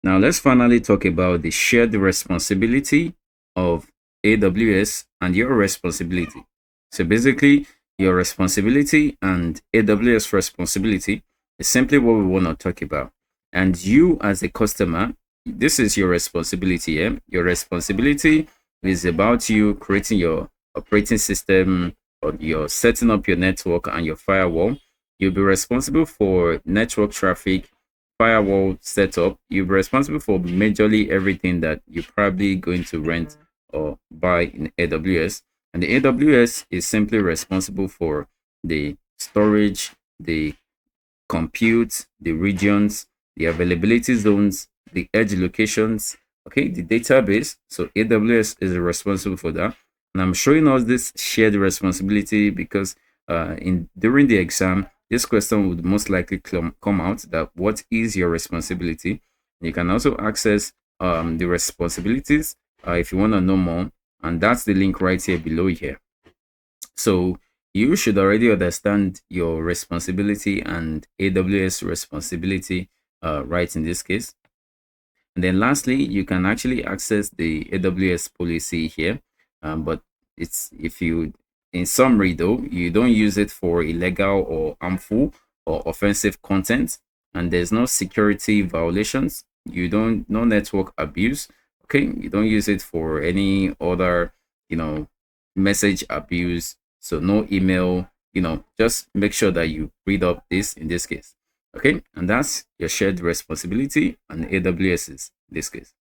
Now let's finally talk about the shared responsibility of AWS and your responsibility. So basically, your responsibility and AWS responsibility is simply what we want to talk about. And you as a customer, this is your responsibility. Yeah? Your responsibility is about you creating your operating system, or you're setting up your network and your firewall. You'll be responsible for network traffic, firewall setup. You'll be responsible for majorly everything that you're probably going to rent or buy in AWS. And the AWS is simply responsible for the storage, the compute, the regions, the availability zones, the edge locations, okay, the database. So AWS is responsible for that. And I'm showing us this shared responsibility because in during the exam, this question would most likely come out that what is your responsibility? You can also access the responsibilities if you want to know more. And that's the link right here below here. So you should already understand your responsibility and AWS responsibility right in this case. And then lastly, you can actually access the AWS policy here. But it's if you, in summary though, you don't use it for illegal or harmful or offensive content, and there's no security violations. You don't, no network abuse. Okay, you don't use it for any other, message abuse. So no email, just make sure that you read up this in this case. Okay, and that's your shared responsibility and AWS's in this case.